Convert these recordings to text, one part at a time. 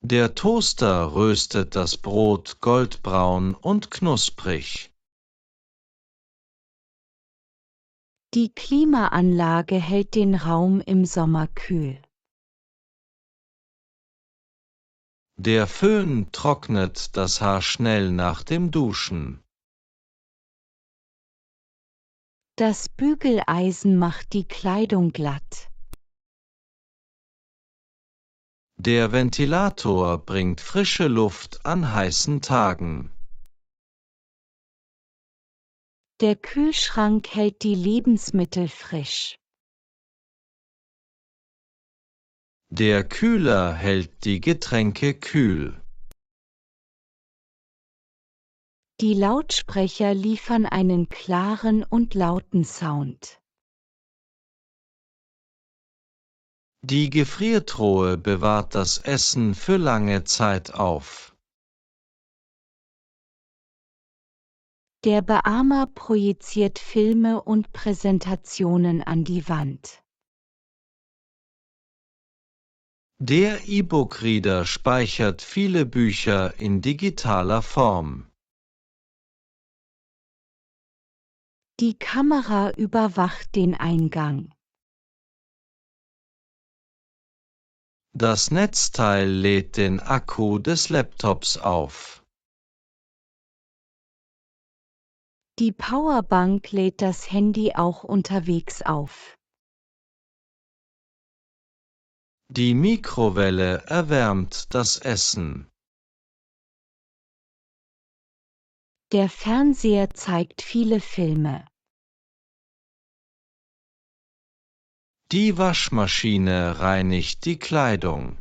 Der Toaster röstet das Brot goldbraun und knusprig. Die Klimaanlage hält den Raum im Sommer kühl. Der Föhn trocknet das Haar schnell nach dem Duschen. Das Bügeleisen macht die Kleidung glatt. Der Ventilator bringt frische Luft an heißen Tagen. Der Kühlschrank hält die Lebensmittel frisch. Der Kühler hält die Getränke kühl. Die Lautsprecher liefern einen klaren und lauten Sound. Die Gefriertruhe bewahrt das Essen für lange Zeit auf. Der Beamer projiziert Filme und Präsentationen an die Wand. Der E-Book-Reader speichert viele Bücher in digitaler Form. Die Kamera überwacht den Eingang. Das Netzteil lädt den Akku des Laptops auf. Die Powerbank lädt das Handy auch unterwegs auf. Die Mikrowelle erwärmt das Essen. Der Fernseher zeigt viele Filme. Die Waschmaschine reinigt die Kleidung.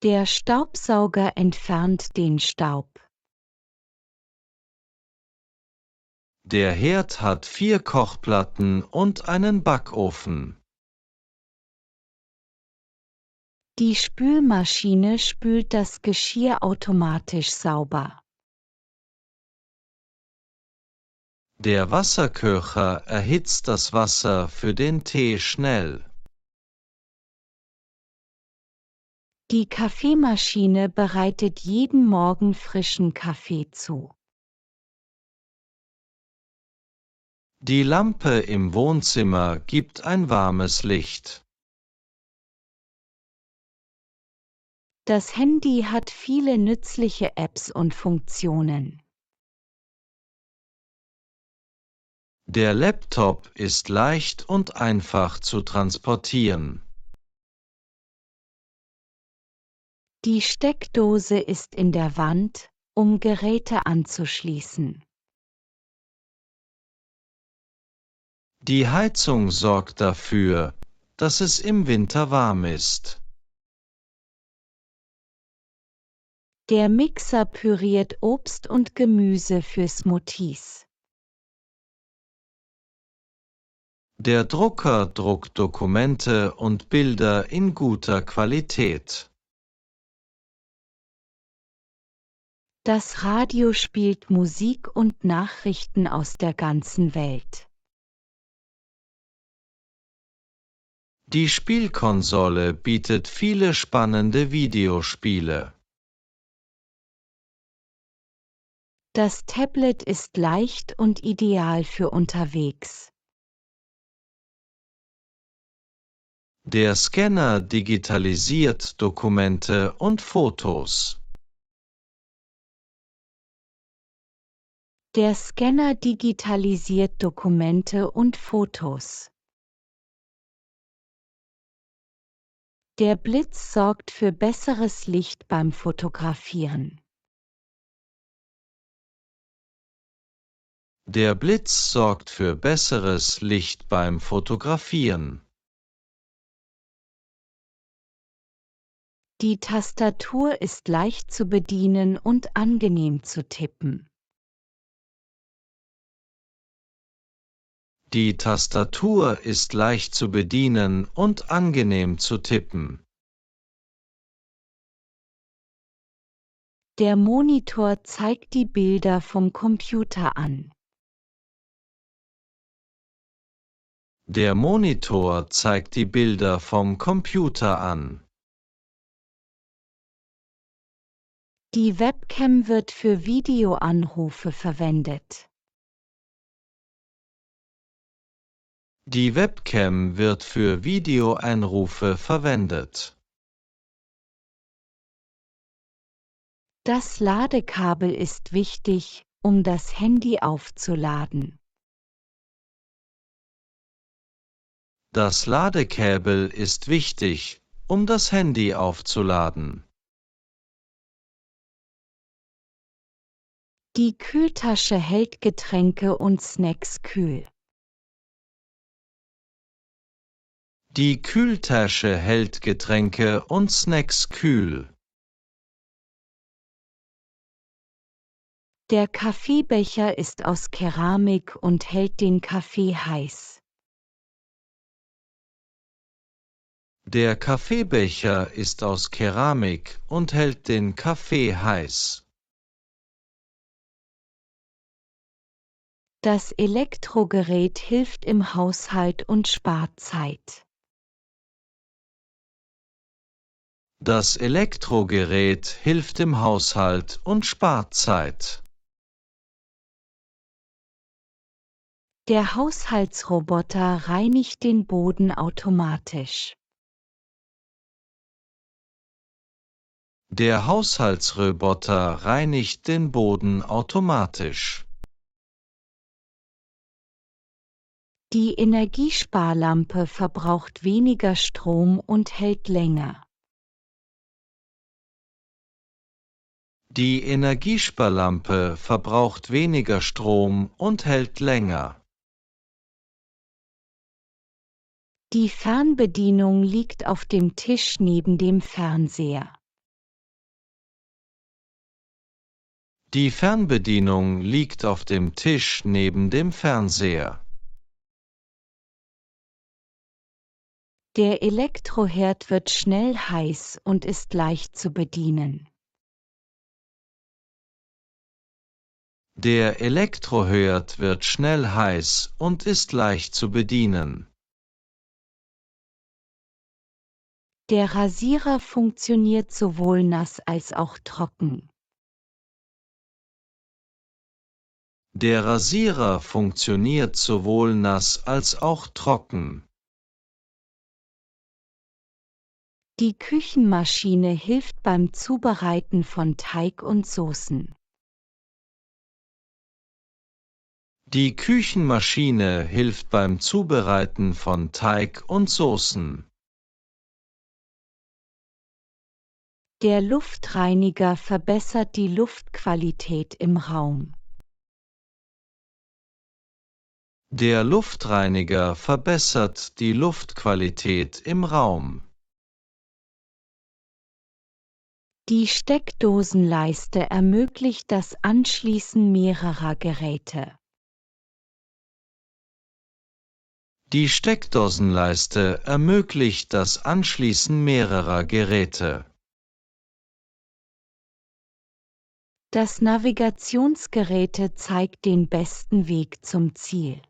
Der Staubsauger entfernt den Staub. Der Herd hat 4 Kochplatten und einen Backofen. Die Spülmaschine spült das Geschirr automatisch sauber. Der Wasserkocher erhitzt das Wasser für den Tee schnell. Die Kaffeemaschine bereitet jeden Morgen frischen Kaffee zu. Die Lampe im Wohnzimmer gibt ein warmes Licht. Das Handy hat viele nützliche Apps und Funktionen. Der Laptop ist leicht und einfach zu transportieren. Die Steckdose ist in der Wand, um Geräte anzuschließen. Die Heizung sorgt dafür, dass es im Winter warm ist. Der Mixer püriert Obst und Gemüse für Smoothies. Der Drucker druckt Dokumente und Bilder in guter Qualität. Das Radio spielt Musik und Nachrichten aus der ganzen Welt. Die Spielkonsole bietet viele spannende Videospiele. Das Tablet ist leicht und ideal für unterwegs. Der Scanner digitalisiert Dokumente und Fotos. Der Scanner digitalisiert Dokumente und Fotos. Der Blitz sorgt für besseres Licht beim Fotografieren. Der Blitz sorgt für besseres Licht beim Fotografieren. Die Tastatur ist leicht zu bedienen und angenehm zu tippen. Die Tastatur ist leicht zu bedienen und angenehm zu tippen. Der Monitor zeigt die Bilder vom Computer an. Der Monitor zeigt die Bilder vom Computer an. Die Webcam wird für Videoanrufe verwendet. Die Webcam wird für Videoanrufe verwendet. Das Ladekabel ist wichtig, um das Handy aufzuladen. Das Ladekabel ist wichtig, um das Handy aufzuladen. Die Kühltasche hält Getränke und Snacks kühl. Die Kühltasche hält Getränke und Snacks kühl. Der Kaffeebecher ist aus Keramik und hält den Kaffee heiß. Der Kaffeebecher ist aus Keramik und hält den Kaffee heiß. Das Elektrogerät hilft im Haushalt und spart Zeit. Das Elektrogerät hilft im Haushalt und spart Zeit. Der Haushaltsroboter reinigt den Boden automatisch. Der Haushaltsroboter reinigt den Boden automatisch. Die Energiesparlampe verbraucht weniger Strom und hält länger. Die Energiesparlampe verbraucht weniger Strom und hält länger. Die Fernbedienung liegt auf dem Tisch neben dem Fernseher. Die Fernbedienung liegt auf dem Tisch neben dem Fernseher. Der Elektroherd wird schnell heiß und ist leicht zu bedienen. Der Elektroherd wird schnell heiß und ist leicht zu bedienen. Der Rasierer funktioniert sowohl nass als auch trocken. Der Rasierer funktioniert sowohl nass als auch trocken. Die Küchenmaschine hilft beim Zubereiten von Teig und Soßen. Die Küchenmaschine hilft beim Zubereiten von Teig und Soßen. Der Luftreiniger verbessert die Luftqualität im Raum. Der Luftreiniger verbessert die Luftqualität im Raum. Die Steckdosenleiste ermöglicht das Anschließen mehrerer Geräte. Die Steckdosenleiste ermöglicht das Anschließen mehrerer Geräte. Das Navigationsgerät zeigt den besten Weg zum Ziel.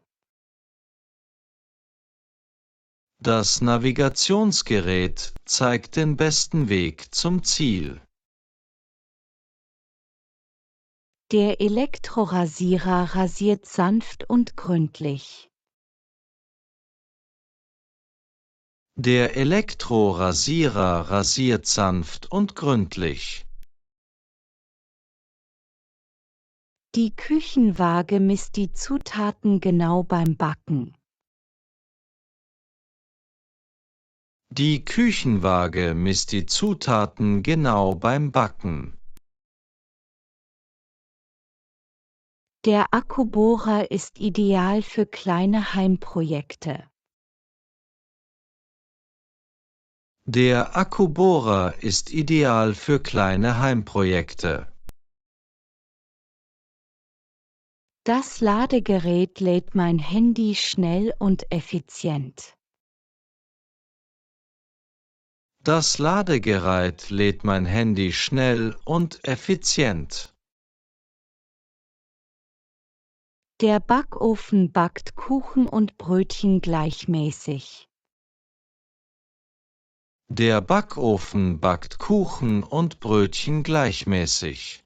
Das Navigationsgerät zeigt den besten Weg zum Ziel. Der Elektrorasierer rasiert sanft und gründlich. Der Elektrorasierer rasiert sanft und gründlich. Die Küchenwaage misst die Zutaten genau beim Backen. Die Küchenwaage misst die Zutaten genau beim Backen. Der Akkubohrer ist ideal für kleine Heimprojekte. Der Akkubohrer ist ideal für kleine Heimprojekte. Das Ladegerät lädt mein Handy schnell und effizient. Das Ladegerät lädt mein Handy schnell und effizient. Der Backofen backt Kuchen und Brötchen gleichmäßig. Der Backofen backt Kuchen und Brötchen gleichmäßig.